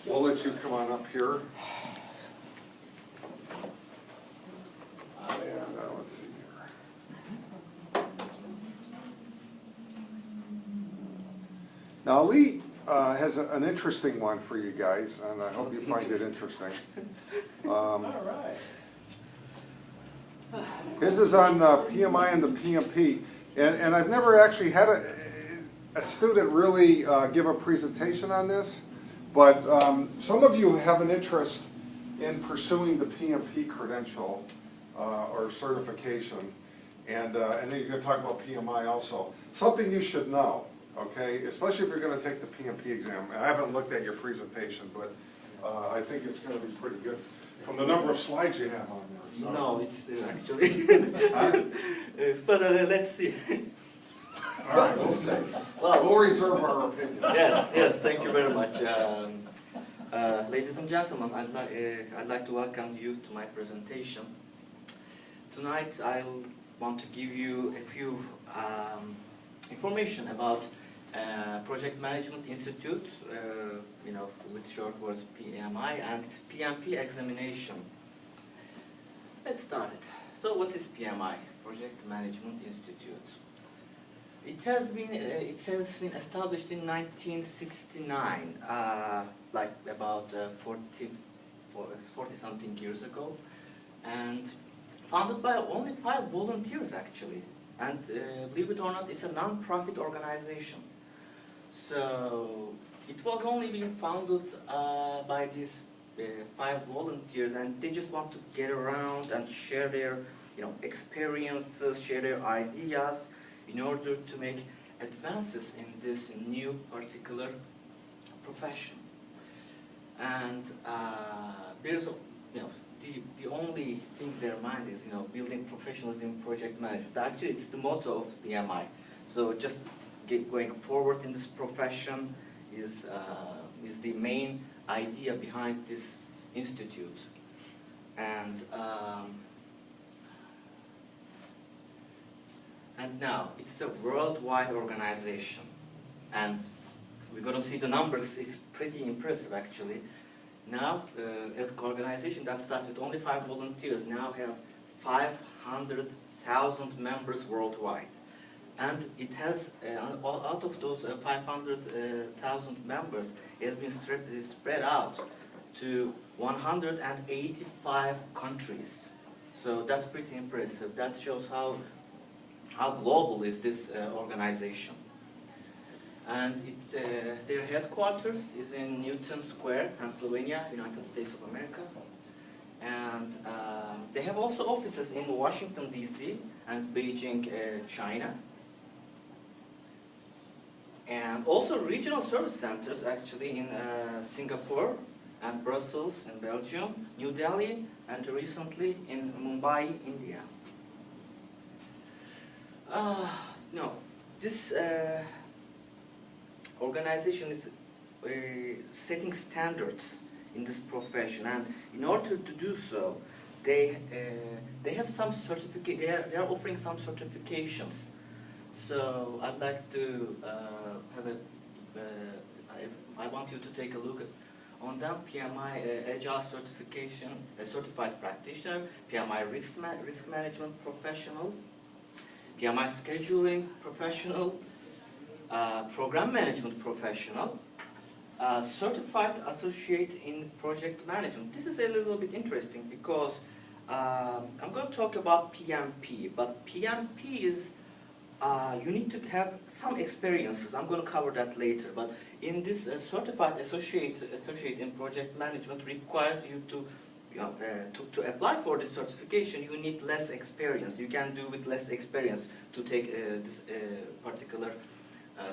We'll let you come on up here. And let's see here. Now Lee has an interesting one for you guys, and I hope you find it interesting. All right. His is on PMI and the PMP, and I've never actually had a student really give a presentation on this, but some of you have an interest in pursuing the PMP credential or certification, and then you're going to talk about PMI also. Something you should know, okay, especially if you're going to take the PMP exam. I haven't looked at your presentation, but I think it's going to be pretty good from the number of slides you have on there. So. No, it's actually, but let's see. All right, we'll see. Well, We'll reserve our opinion. yes, thank you very much. Ladies and gentlemen, I'd like to welcome you to my presentation. Tonight I'll want to give you a few information about Project Management Institute, with short words PMI, and PMP examination. Let's start it. So what is PMI, Project Management Institute? It has been established in 1969, like about 40 something years ago, and founded by only 5 volunteers actually. And believe it or not, it's a non-profit organization. So it was only being founded by these 5 volunteers, and they just want to get around and share their experiences, share their ideas in order to make advances in this new particular profession. And there's the only thing in their mind is building professionalism in project management. Actually, it's the motto of PMI. So just going forward in this profession is the main idea behind this institute. And now it's a worldwide organization, and we're going to see the numbers. It's pretty impressive actually. Now, an organization that started with only 5 volunteers now have 500,000 members worldwide. And it has, out of those 500,000 members, it has been spread out to 185 countries. So that's pretty impressive. That shows how global is this organization. And their headquarters is in Newton Square, Pennsylvania, United States of America. And they have also offices in Washington, D.C. and Beijing, China. And also regional service centers actually in Singapore and Brussels in Belgium, New Delhi, and recently in Mumbai, India. This organization is setting standards in this profession, and in order to do so, they have some certificate. They are offering some certifications. So I'd like to I want you to take a look on them. PMI Agile Certification, Certified Practitioner, PMI Risk Management Professional, PMI Scheduling Professional, Program Management Professional, Certified Associate in Project Management. This is a little bit interesting because I'm going to talk about PMP, but PMP is you need to have some experiences. I'm going to cover that later. But in this certified associate in project management requires you to apply for this certification. You need less experience. You can do with less experience to take this particular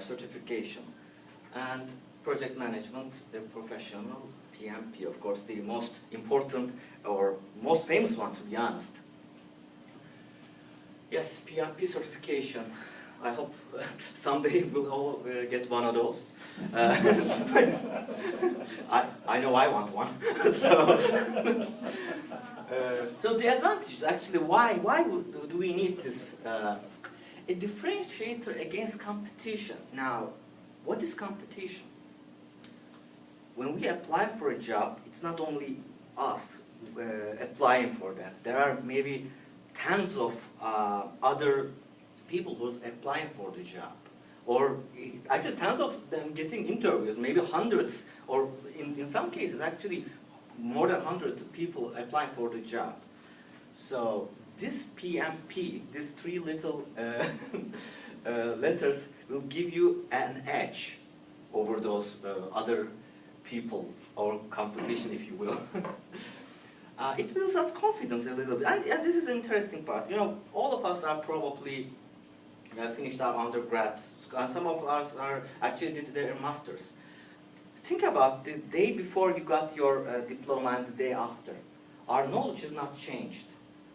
certification. And project management professional, PMP, of course, the most important or most famous one, to be honest. Yes, PMP certification. I hope someday we'll all get one of those. I know I want one. So the advantage is actually why do we need this? A differentiator against competition. Now, what is competition? when we apply for a job, it's not only us applying for that. There are maybe tons of other people who's applying for the job. Or actually tons of them getting interviews, maybe hundreds, or in some cases actually more than hundreds of people applying for the job. So this PMP, these three little letters will give you an edge over those other people, or competition, if you will. It builds up confidence a little bit, and this is an interesting part. You know, all of us are probably finished our undergrad, and some of us are actually did their masters. Think about the day before you got your diploma and the day after. Our knowledge has not changed,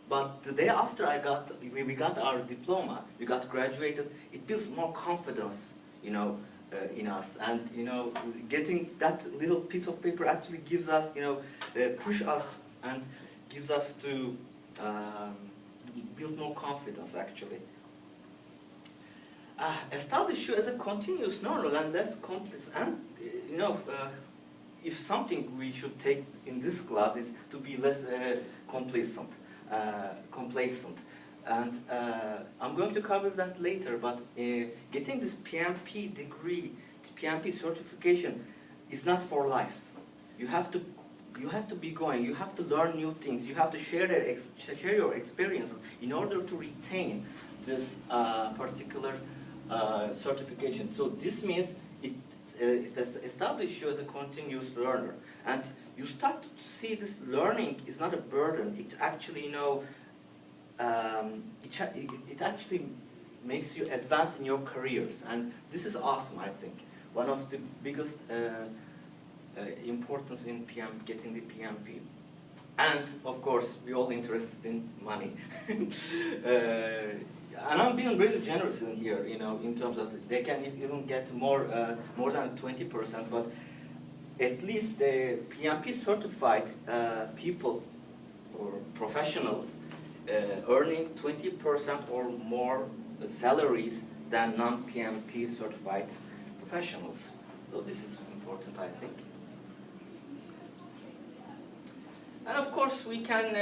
but the day after we got our diploma, we got graduated. It builds more confidence, you know, in us, and you know, getting that little piece of paper actually gives us, you know, push us and gives us to build more confidence actually. Establish you as a continuous learner and less complex. And you know, if something we should take in this class is to be less complacent. And I'm going to cover that later. But getting this PMP degree, PMP certification, is not for life. You have to be going. You have to learn new things. You have to share your experiences in order to retain this particular certification. So this means it establishes you as a continuous learner, and you start to see this learning is not a burden. It actually, you know, it actually makes you advance in your careers, and this is awesome. I think one of the biggest importance in getting the PMP. And of course, we're all interested in money. And I'm being really generous in here, you know, in terms of they can even get more than 20%, but at least the PMP certified people or professionals earning 20% or more salaries than non-PMP certified professionals. So this is important, I think. And of course, we can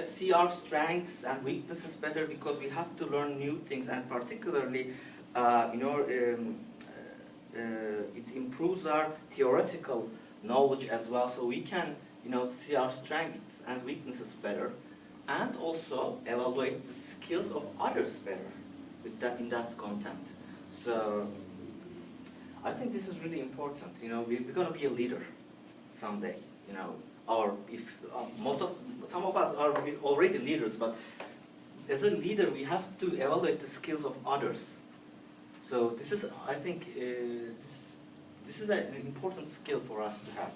see our strengths and weaknesses better because we have to learn new things, and particularly, you know, it improves our theoretical knowledge as well. So we can, you know, see our strengths and weaknesses better, and also evaluate the skills of others better with that in that content. So I think this is really important. You know, we're going to be a leader someday. You know. Or if some of us are already leaders, but as a leader we have to evaluate the skills of others. So this is, I think, this is an important skill for us to have.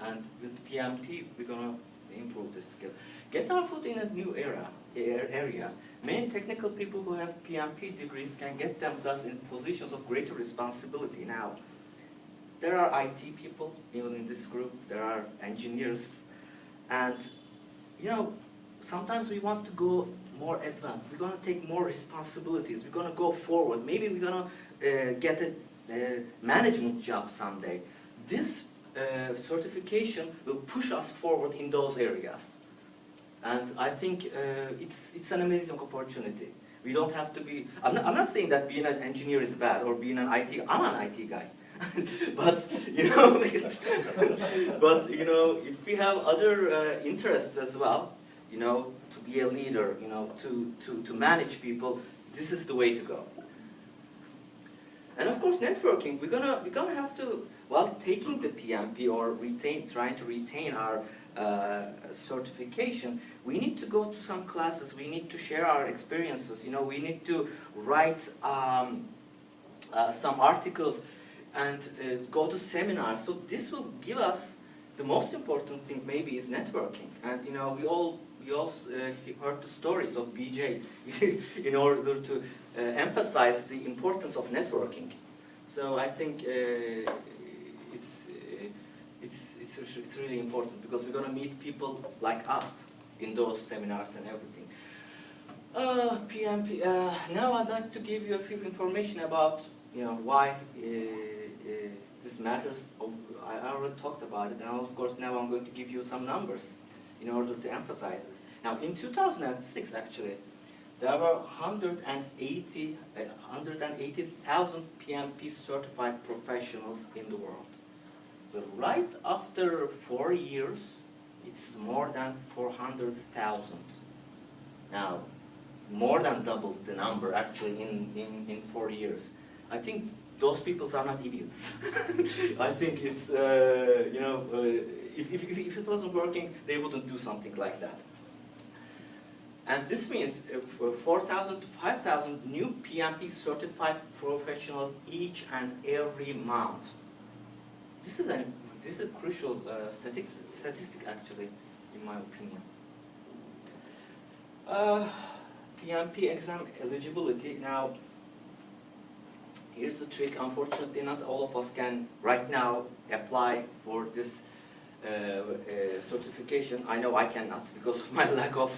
And with PMP we're gonna improve this skill. Get our foot in a new area. Many technical people who have PMP degrees can get themselves in positions of greater responsibility now. There are IT people, even in this group, there are engineers, and you know, sometimes we want to go more advanced. We're going to take more responsibilities. We're going to go forward. Maybe we're going to get a management job someday. This certification will push us forward in those areas, and I think it's an amazing opportunity. We don't have to be. I'm not saying that being an engineer is bad or being an IT. I'm an IT guy. But you know, if we have other interests as well, you know, to be a leader, you know, to manage people, this is the way to go. And of course, networking. We're gonna have to, while taking the PMP or trying to retain our certification, we need to go to some classes. We need to share our experiences. You know, we need to write some articles and go to seminars. So this will give us, the most important thing maybe is networking. And you know, we all heard the stories of BJ in order to emphasize the importance of networking. So I think it's really important because we're going to meet people like us in those seminars and everything. PMP. Now I'd like to give you a few information about, you know, why this this matters, I already talked about it, and of course now I'm going to give you some numbers in order to emphasize this. Now in 2006 actually, there were 180,000 PMP certified professionals in the world. But right after 4 years, it's more than 400,000. Now, more than doubled the number actually in 4 years. I think those people are not idiots. I think it's, if it wasn't working, they wouldn't do something like that. And this means 4,000 to 5,000 new PMP certified professionals each and every month. This is a crucial statistic actually, in my opinion. PMP exam eligibility. Now, here's the trick. Unfortunately, not all of us can right now apply for this certification. I know I cannot because of my lack of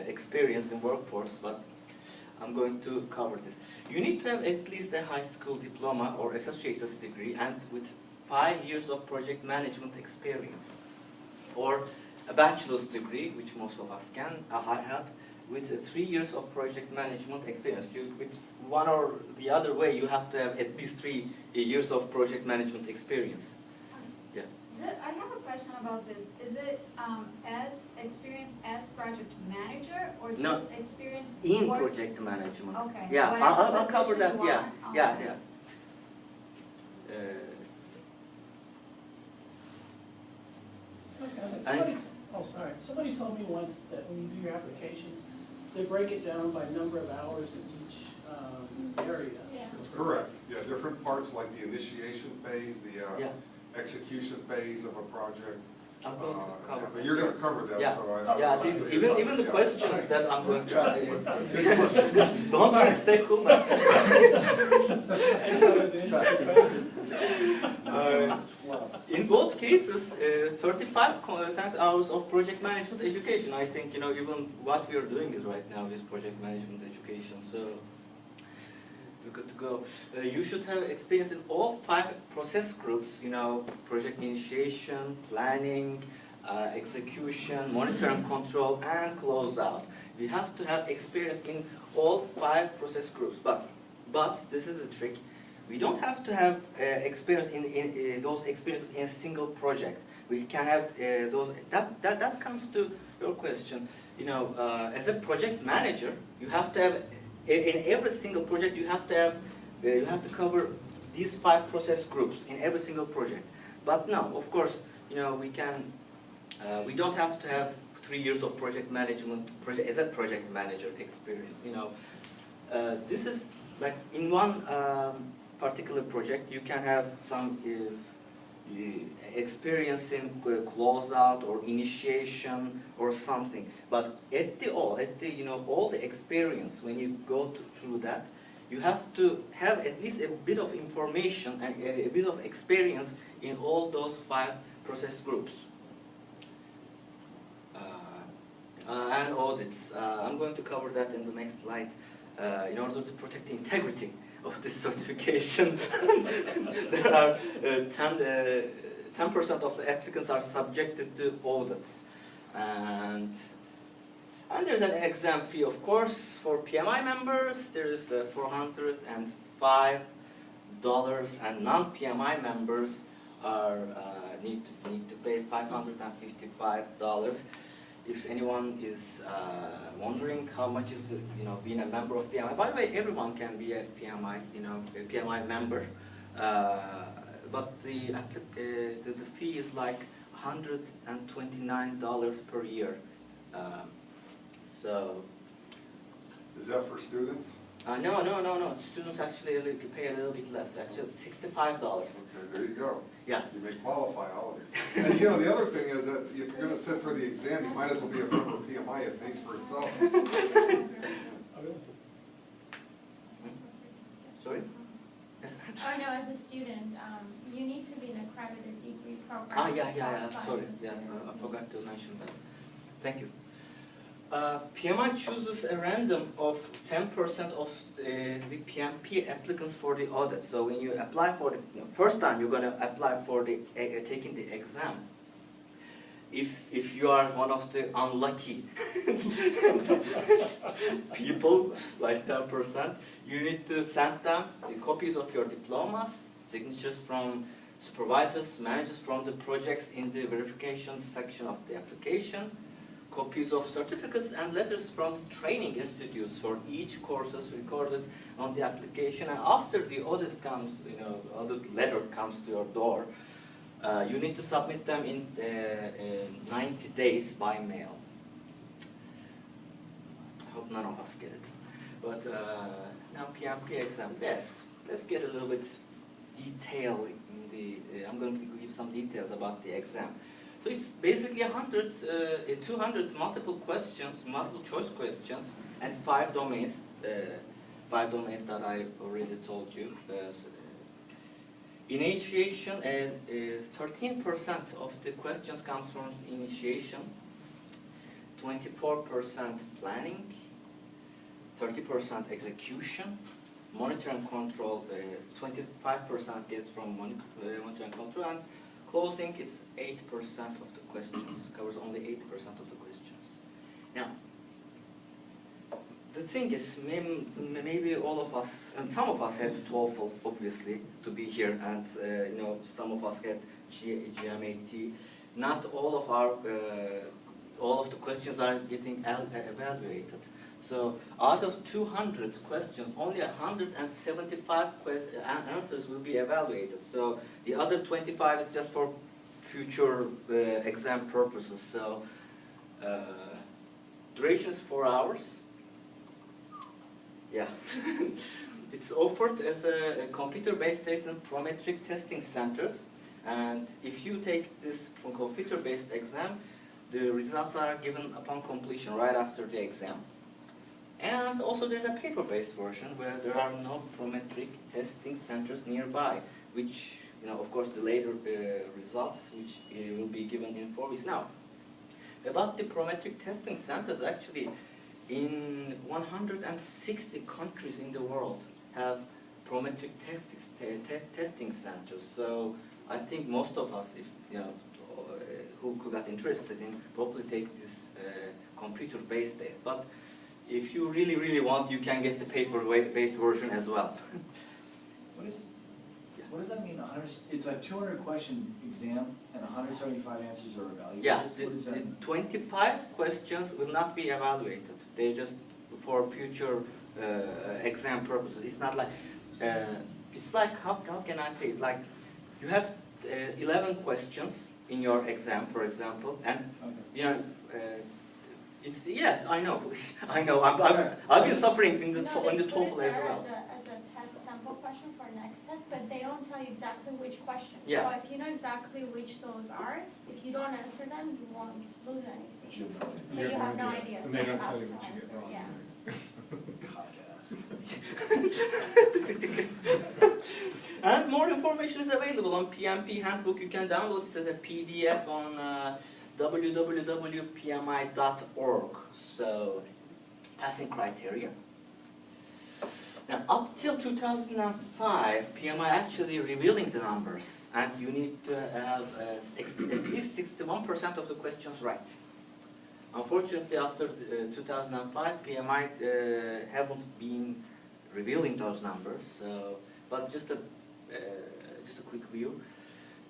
experience in workforce, but I'm going to cover this. You need to have at least a high school diploma or associate's degree and with 5 years of project management experience, or a bachelor's degree, which most of us can have, with 3 years of project management experience. With one or the other way, you have to have at least 3 years of project management experience. Yeah. I have a question about this. Is it as experience as project manager or just No, experience in project management? Okay. Yeah, Whatever I'll cover that. position you Yeah, want? yeah, Okay. yeah. Somebody told me once that when you do your application, they break it down by number of hours in each area. That's correct. Yeah, different parts like the initiation phase, the Yeah. execution phase of a project. I'm going to cover But that. you're going to cover that, Yeah. so Yeah, even the yeah. questions that I'm going to Trust ask. me. Don't stay cool. I just thought it was an interesting question. It's fluff. In both cases, 35 content hours of project management education. I think, even what we are doing is right now is project management education. So we're good to go. You should have experience in all 5 process groups, project initiation, planning, execution, monitor and control, and closeout. You have to have experience in all 5 process groups. But this is the trick. We don't have to have experience in those experiences in a single project. We can have those. That comes to your question. As a project manager, you have to have in every single project. You have to have you have to cover these 5 process groups in every single project. But no, of course, we can. We don't have to have 3 years of project management as a project manager experience. This is like in one particular project, you can have some experience in closeout or initiation or something. But all the experience, when you go through that, you have to have at least a bit of information and a bit of experience in all those 5 process groups. And audits. I'm going to cover that in the next slide. In order to protect the integrity of this certification, there are 10% of the applicants are subjected to audits, and there's an exam fee, of course, for PMI members. There's $405, and non-PMI members are need to pay $555. If anyone is wondering how much is being a member of PMI, by the way, everyone can be a PMI, a PMI member, but the fee is like $129 per year. So. Is that for students? No. Students actually pay a little bit less. Actually, $65. Okay, there you go. Yeah. You may qualify, all of you. And the other thing is that if you're going to sit for the exam, you might as well be a member of PMI. It pays for itself. Sorry? Oh, no, as a student, you need to be in an accredited degree program. Yeah. to qualify Sorry, as a yeah, student. I forgot to mention that. Thank you. PMI chooses a random of 10% of the PMP applicants for the audit. So when you apply for the first time, you're going to apply for the taking the exam. If you are one of the unlucky people, like 10%, you need to send them the copies of your diplomas, signatures from supervisors, managers from the projects in the verification section of the application, copies of certificates and letters from the training institutes for each courses recorded on the application. And after the audit comes, audit letter comes to your door, you need to submit them in 90 days by mail. I hope none of us get it. But now PMP exam, let's get a little bit detail in the, I'm going to give some details about the exam. So it's basically 200 multiple questions, multiple choice questions, and 5 domains that I already told you. Initiation, 13% of the questions comes from initiation, 24% planning, 30% execution, monitor and control, 25% gets from monitor and control, and closing is 8% of the questions, covers only 8% of the questions. Now, the thing is, maybe all of us, and some of us had TOEFL, obviously, to be here, and some of us had GMAT. Not all of our, all of the questions are getting evaluated. So, out of 200 questions, only 175 answers will be evaluated. So, the other 25 is just for future exam purposes. So, duration is 4 hours. Yeah. It's offered as a computer-based test and prometric testing centers. And if you take this computer-based exam, the results are given upon completion right after the exam. And also there's a paper-based version where there are no prometric testing centers nearby, which, of course, the later results, which will be given in 4 weeks. Now, about the prometric testing centers, actually, in 160 countries in the world have prometric testing centers. So I think most of us, if who got interested in, probably take this computer-based test. But if you really, really want, you can get the paper-based version as well. What does that mean? It's a 200-question exam, and 175 answers are evaluated? Yeah, the 25 questions will not be evaluated. They're just for future exam purposes. It's not like, it's like, how can I say it? Like, you have 11 questions in your exam, for example, and, it's, yes, I know, I know. I've been suffering in the TOEFL as well. As a test sample question for next test, but they don't tell you exactly which question. Yeah. So if you know exactly which those are, if you don't answer them, you won't lose anything. But you have no idea. And so they don't have tell you to what you get answer. wrong. Yeah. And more information is available on PMP Handbook. You can download it as a PDF on www.pmi.org. So, passing criteria. Now, up till 2005, PMI actually revealing the numbers, and you need to have at least 61% of the questions right. Unfortunately, after 2005, PMI haven't been revealing those numbers. So, but just a quick view.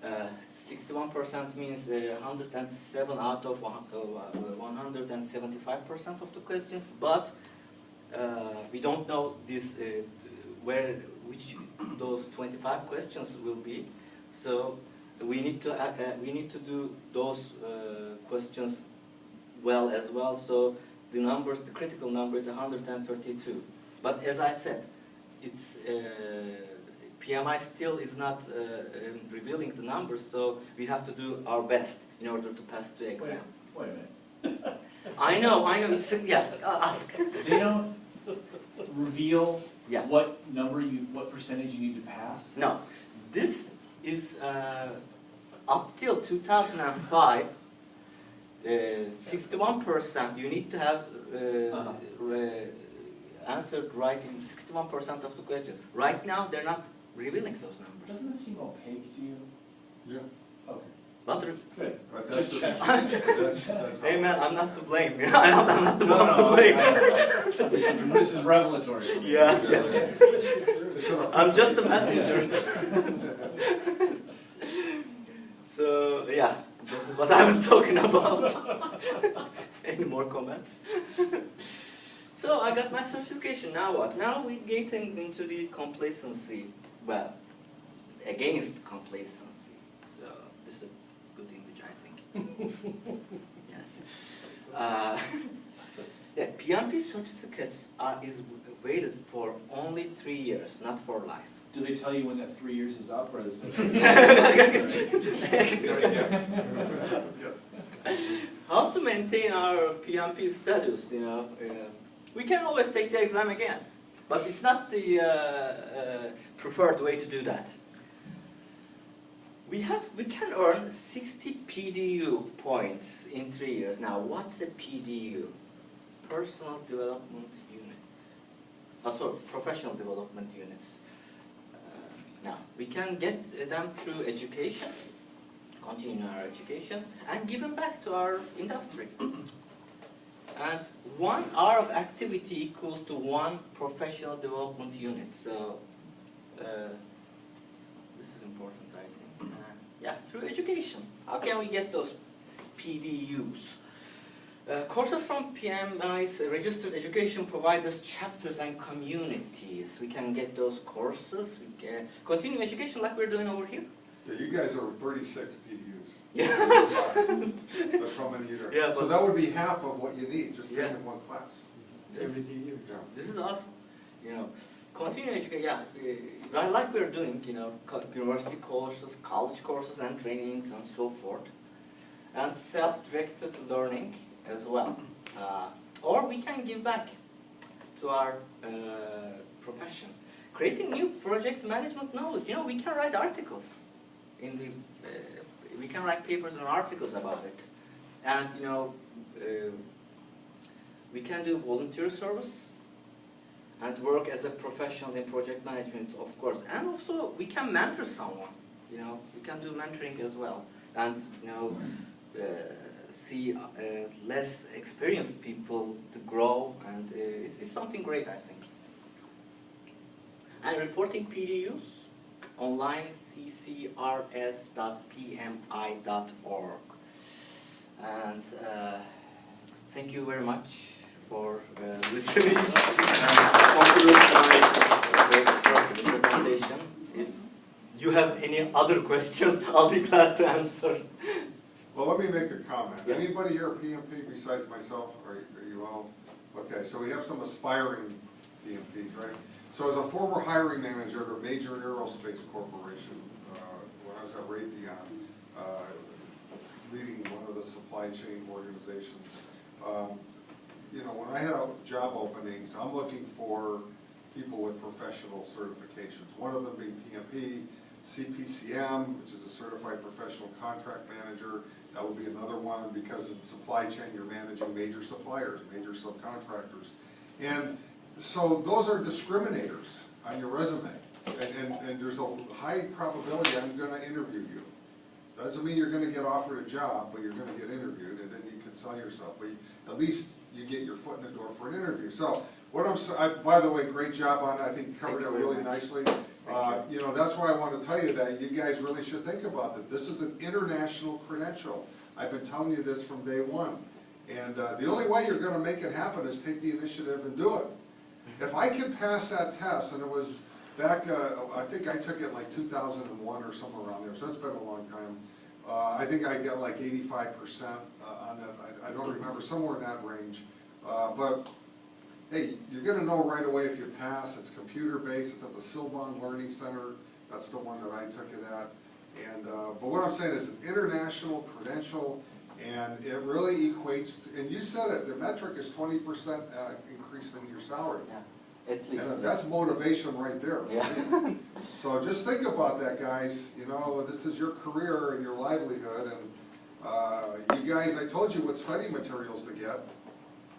61% means 107 out of 175% of the questions, but we don't know this which those 25 questions will be. So we need to do those questions well as well. So the numbers, the critical number is 132. But as I said, it's PMI still is not revealing the numbers, so we have to do our best in order to pass the exam. Wait a minute. I know. It's, yeah, ask. They don't reveal Yeah. what percentage you need to pass? No, this is up till 2005. 61%, you need to have answered right in 61% of the questions. Right now, they're not revealing those numbers. Doesn't that seem opaque to you? Yeah. Okay, But good. But that's, Just check. that's hey man, I'm not to blame. I'm not the No, one no, to blame. This is revelatory. Yeah. It's an I'm just a messenger. So yeah, this is what I was talking about. Any more comments? So I got my certification. Now what? Now we're getting into the complacency. Well, against complacency. So this is a good image, I think. Yes. Yeah, PMP certificates is valid for only 3 years, not for life. Do they tell you when that 3 years is up, or is it? Yes. How to maintain our PMP status, you know? We can always take the exam again, but it's not the preferred way to do that. We can earn 60 PDU points in 3 years. Now, what's a PDU? Personal Development Unit. Oh, sorry, Professional Development Units. Now, we can get them through education, continue our education, and give them back to our industry. And 1 hour of activity equals to 1 professional development unit. So, this is important, I think. Yeah, through education. How can we get those PDUs? Courses from PMI's registered education providers, chapters, and communities. We can get those courses. We can continue education like we're doing over here. Yeah, you guys are 36 PDUs. Yeah. That's how many you are. Yeah, So but- that would be half of what you need, just Yeah. taking 1 class. Every 3 years. Yeah. This is awesome. You know, continue education. Yeah, like we're doing. You know, university courses, college courses, and trainings, and so forth, and self-directed learning as well. Or we can give back to our profession, creating new project management knowledge. You know, we can write articles in the. We can write papers and articles about it, and you know. We can do volunteer service and work as a professional in project management, of course. And also, we can mentor someone. You know, we can do mentoring as well, and you know, see less experienced people to grow, and it's something great, I think. And reporting PDUs online, ccrs.pmi.org, and thank you very much for listening and conclude my presentation. If you have any other questions, I'll be glad to answer. Well, let me make a comment. Yeah. Anybody here PMP besides myself? Are you all? Okay, so we have some aspiring PMPs, right? So as a former hiring manager at a major aerospace corporation, when I was at Raytheon, leading one of the supply chain organizations, you know, when I have job openings, I'm looking for people with professional certifications. One of them being PMP, CPCM, which is a Certified Professional Contract Manager. That would be another one, because in supply chain you're managing major suppliers, major subcontractors. And so those are discriminators on your resume. And there's a high probability I'm going to interview you. Doesn't mean you're going to get offered a job, but you're going to get interviewed, and then you can sell yourself. But at least you get your foot in the door for an interview. So what by the way, great job on it. I think you covered it really nicely. You know, that's why I want to tell you that you guys really should think about that. This is an international credential. I've been telling you this from day one. And the only way you're going to make it happen is take the initiative and do it. If I could pass that test, and it was back, I think I took it like 2001 or somewhere around there, so it's been a long time. I think I got like 85% on it. I don't remember, somewhere in that range. But hey, you're going to know right away if you pass. It's computer-based. It's at the Sylvan Learning Center. That's the one that I took it at. And but what I'm saying is it's international credential, and it really equates to, and you said it, the metric is 20% increase in your salary. Yeah, at least. And that's motivation right there for Yeah. me. So just think about that, guys. You know, this is your career and your livelihood, and You guys, I told you what study materials to get,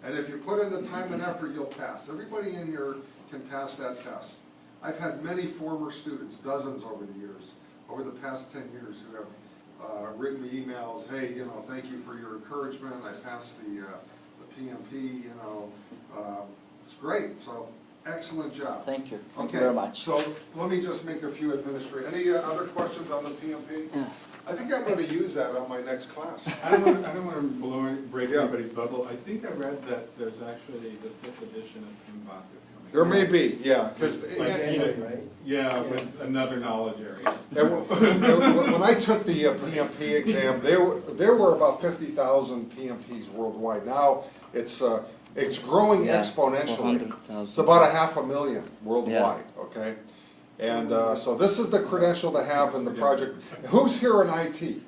and if you put in the time and effort, you'll pass. Everybody in here can pass that test. I've had many former students, dozens over the years, over the past 10 years, who have written me emails, hey, you know, thank you for your encouragement, I passed the PMP, you know, it's great, so excellent job. Thank you. Thank Okay, you very much. so let me just make a few administrative, any other questions on the PMP? Yeah. I think I'm gonna use that on my next class. I don't want to break Yeah. anybody's bubble. I think I read that there's actually the 5th edition of PMBOK is coming. There may be, yeah, because, Yeah, with another knowledge area. when I took the PMP exam, there were about 50,000 PMPs worldwide. Now, it's growing Yeah, exponentially. 400,000. It's about 500,000 worldwide, okay? And so this is the credential to have in the project. Who's here in IT?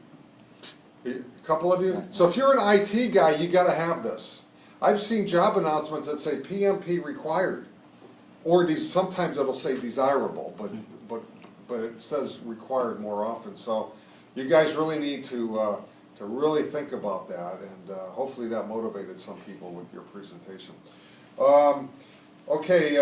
A couple of you? So if you're an IT guy, you gotta have this. I've seen job announcements that say PMP required. Or sometimes it'll say desirable, but it says required more often. So you guys really need to really think about that, and hopefully that motivated some people with your presentation. Okay.